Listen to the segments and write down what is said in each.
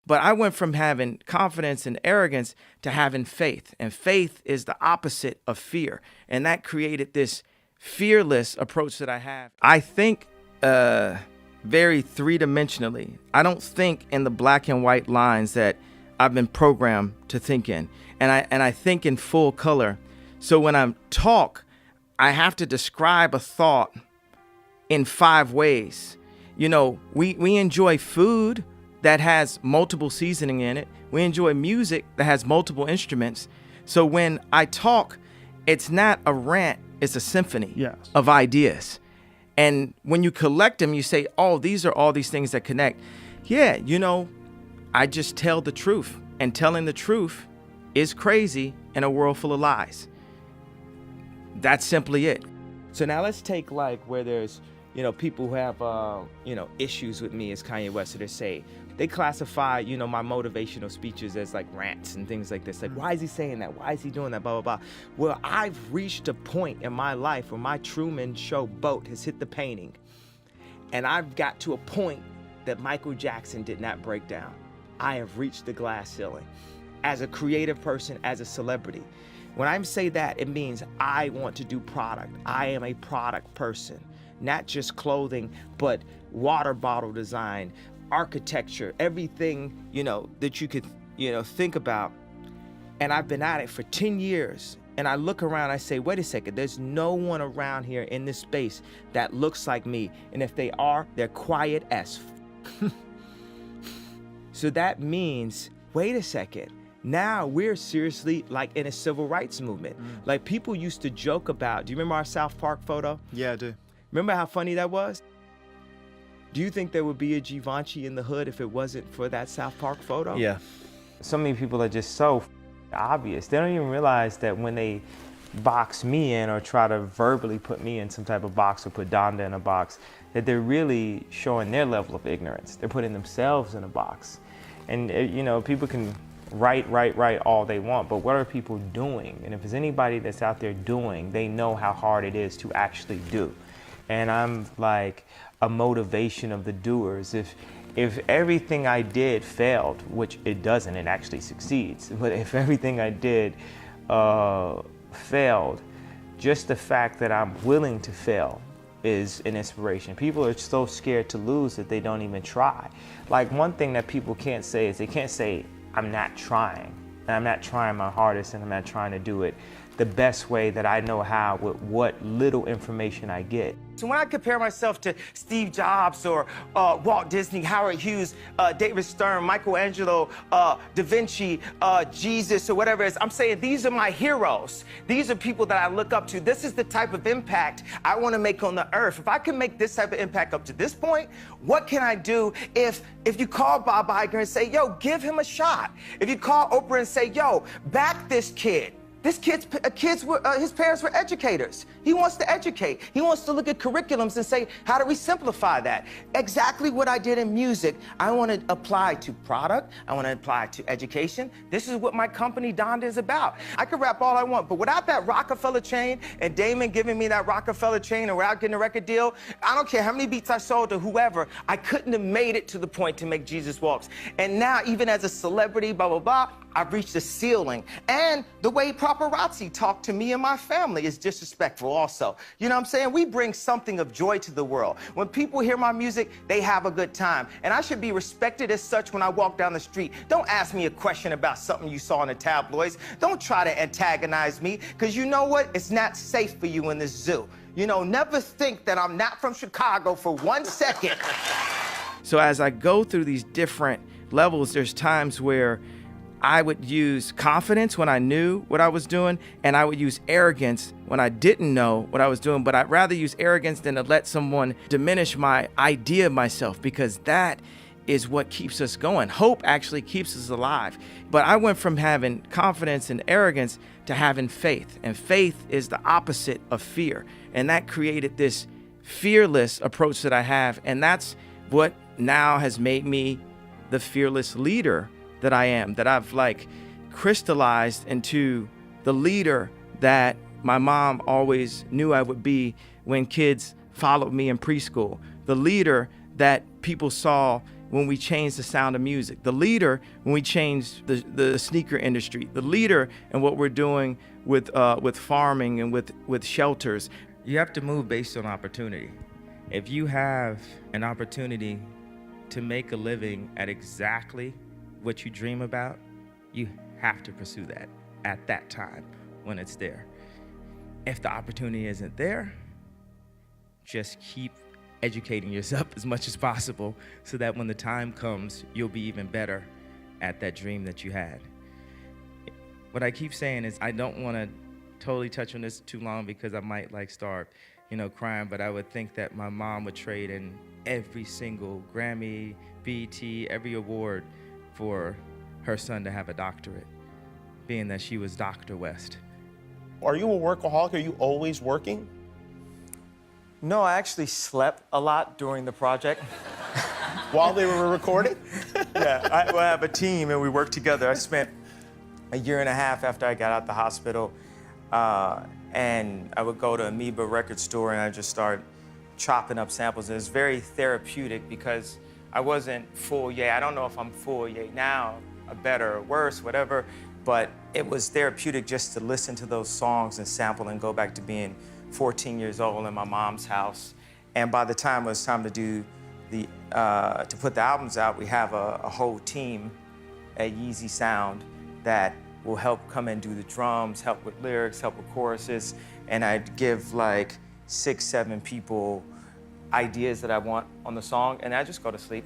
But I went from having confidence and arrogance to having faith. And faith is the opposite of fear. And that created this fearless approach that I have. I think very three-dimensionally. I don't think in the black and white lines that I've been programmed to think in. And I think in full color. So when I talk, I have to describe a thought in 5 ways. You know, we enjoy food that has multiple seasoning in it. We enjoy music that has multiple instruments. So when I talk, it's not a rant, it's a symphony of ideas. And when you collect them, you say, oh, these are all these things that connect. Yeah, you know, I just tell the truth. And telling the truth is crazy in a world full of lies. That's simply it. So now let's take like where there's, you know, people who have, issues with me as Kanye West. So they classify, you know, my motivational speeches as like rants and things like this. Like, why is he saying that? Why is he doing that? Blah, blah, blah. Well, I've reached a point in my life where my Truman Show boat has hit the painting. And I've got to a point that Michael Jackson did not break down. I have reached the glass ceiling. As a creative person, as a celebrity. When I say that, it means I want to do product. I am a product person. Not just clothing, but water bottle design, architecture, everything, you know, that you could, you know, think about. And I've been at it for 10 years. And I look around, I say, wait a second, there's no one around here in this space that looks like me. And if they are, they're quiet as So that means, wait a second, now we're seriously like in a civil rights movement. Like people used to joke about, do you remember our South Park photo? Yeah, I do. Remember how funny that was? Do you think there would be a Givenchy in the hood if it wasn't for that South Park photo? Yeah. So many people are just so obvious. They don't even realize that when they box me in or try to verbally put me in some type of box or put Donda in a box, that they're really showing their level of ignorance. They're putting themselves in a box. And, you know, people can write all they want, but what are people doing? And if there's anybody that's out there doing, they know how hard it is to actually do. And I'm like a motivation of the doers. If everything I did failed, which it doesn't, it actually succeeds. But if everything I did failed, just the fact that I'm willing to fail is an inspiration. People are so scared to lose that they don't even try. Like one thing that people can't say is they can't say, I'm not trying. And I'm not trying my hardest and I'm not trying to do it the best way that I know how with what little information I get. So when I compare myself to Steve Jobs or Walt Disney, Howard Hughes, David Stern, Michelangelo, Da Vinci, Jesus, or whatever it is, I'm saying these are my heroes. These are people that I look up to. This is the type of impact I want to make on the earth. If I can make this type of impact up to this point, what can I do if you call Bob Iger and say, yo, give him a shot? If you call Oprah and say, yo, back this kid. His parents were educators. He wants to educate. He wants to look at curriculums and say, how do we simplify that? Exactly what I did in music, I want to apply to product. I want to apply to education. This is what my company Donda is about. I could rap all I want, but without that Rockefeller chain and Damon giving me that Rockefeller chain and without getting a record deal, I don't care how many beats I sold to whoever, I couldn't have made it to the point to make Jesus Walks. And now, even as a celebrity, blah, blah, blah, I've reached a ceiling. And the way paparazzi talk to me and my family is disrespectful also. You know what I'm saying? We bring something of joy to the world. When people hear my music, they have a good time. And I should be respected as such when I walk down the street. Don't ask me a question about something you saw in the tabloids. Don't try to antagonize me, because you know what? It's not safe for you in this zoo. You know, never think that I'm not from Chicago for 1 second. So as I go through these different levels, there's times where I would use confidence when I knew what I was doing, and I would use arrogance when I didn't know what I was doing. But I'd rather use arrogance than to let someone diminish my idea of myself, because that is what keeps us going. Hope actually keeps us alive. But I went from having confidence and arrogance to having faith. And faith is the opposite of fear. And that created this fearless approach that I have. And that's what now has made me the fearless leader that I am, that I've like crystallized into the leader that my mom always knew I would be when kids followed me in preschool, the leader that people saw when we changed the sound of music, the leader when we changed the sneaker industry, the leader in what we're doing with farming and with shelters. You have to move based on opportunity. If you have an opportunity to make a living at exactly what you dream about, you have to pursue that at that time when it's there. If the opportunity isn't there, just keep educating yourself as much as possible so that when the time comes, you'll be even better at that dream that you had. What I keep saying is I don't want to totally touch on this too long because I might start, crying, but I would think that my mom would trade in every single Grammy, BET, every award for her son to have a doctorate, being that she was Dr. West. Are you a workaholic? Are you always working? No, I actually slept a lot during the project. While they were recording? Yeah, I have a team and we work together. I spent a year and a half after I got out the hospital, and I would go to Amoeba record store and I just start chopping up samples. And it's very therapeutic because I wasn't full yay. I don't know if I'm full yay now, or better or worse, whatever, but it was therapeutic just to listen to those songs and sample and go back to being 14 years old in my mom's house. And by the time it was time to do to put the albums out, we have a whole team at Yeezy Sound that will help come and do the drums, help with lyrics, help with choruses, and I'd give 6, 7 people ideas that I want on the song, and I just go to sleep.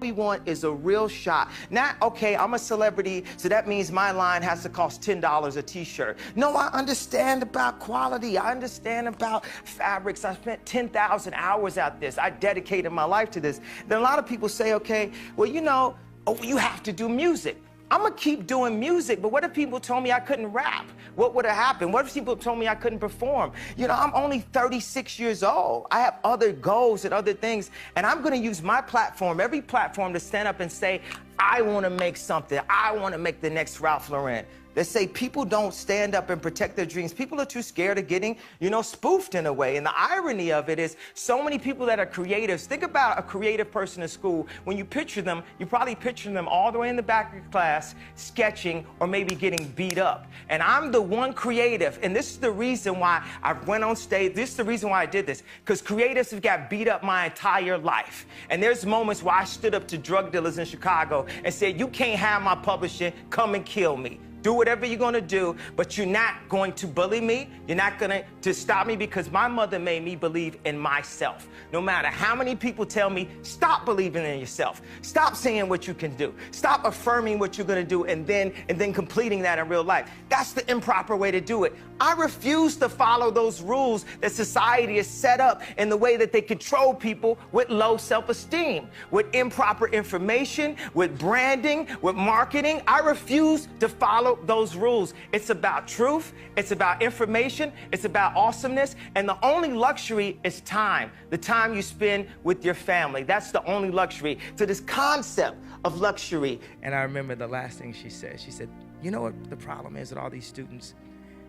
We want is a real shot. Not, okay, I'm a celebrity, so that means my line has to cost $10 a t-shirt. No, I understand about quality. I understand about fabrics. I spent 10,000 hours at this. I dedicated my life to this. Then a lot of people say, okay, well, you have to do music. I'm gonna keep doing music, but what if people told me I couldn't rap? What would have happened? What if people told me I couldn't perform? I'm only 36 years old. I have other goals and other things, and I'm gonna use my platform, every platform, to stand up and say, I wanna make something. I wanna make the next Ralph Lauren. They say people don't stand up and protect their dreams. People are too scared of getting, spoofed in a way. And the irony of it is so many people that are creatives. Think about a creative person in school. When you picture them, you probably picture them all the way in the back of class, sketching or maybe getting beat up. And I'm the one creative, and this is the reason why I went on stage. This is the reason why I did this, because creatives have got beat up my entire life. And there's moments where I stood up to drug dealers in Chicago and said, you can't have my publishing, come and kill me. Do whatever you're gonna do, but you're not going to bully me. You're not going to stop me, because my mother made me believe in myself. No matter how many people tell me, stop believing in yourself. Stop saying what you can do. Stop affirming what you're gonna do and then completing that in real life. That's the improper way to do it. I refuse to follow those rules that society has set up in the way that they control people with low self-esteem, with improper information, with branding, with marketing. I refuse to follow those rules. It's about truth, it's about information, it's about awesomeness, and the only luxury is time, the time you spend with your family. That's the only luxury. So this concept of luxury. And I remember the last thing she said, you know what the problem is with all these students?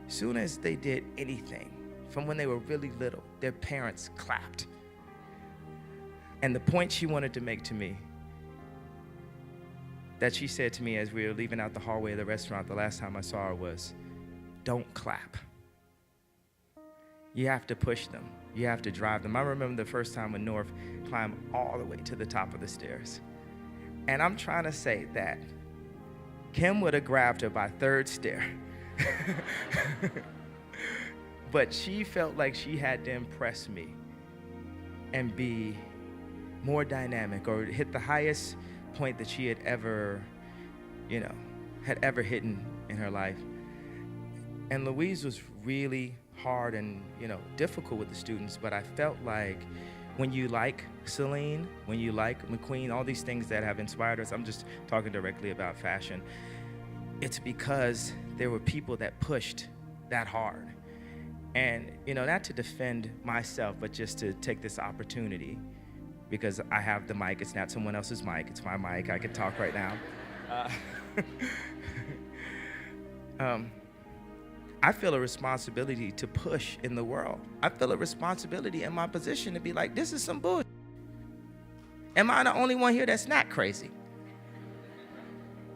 As soon as they did anything, from when they were really little, their parents clapped. And the point she wanted to make to me, that she said to me as we were leaving out the hallway of the restaurant the last time I saw her, was, don't clap. You have to push them. You have to drive them. I remember the first time when North climbed all the way to the top of the stairs. And I'm trying to say that Kim would have grabbed her by third stair. But she felt like she had to impress me and be more dynamic, or hit the highest point that she had ever hit in her life. And Louise was really hard and difficult with the students, but I felt like when you like Celine, when you like McQueen, all these things that have inspired us, I'm just talking directly about fashion, it's because there were people that pushed that hard. And not to defend myself, but just to take this opportunity, because I have the mic. It's not someone else's mic, it's my mic. I can talk right now. I feel a responsibility to push in the world. I feel a responsibility in my position to be like, this is some bullshit. Am I the only one here that's not crazy?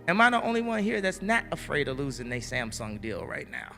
Am I the only one here that's not afraid of losing their Samsung deal right now?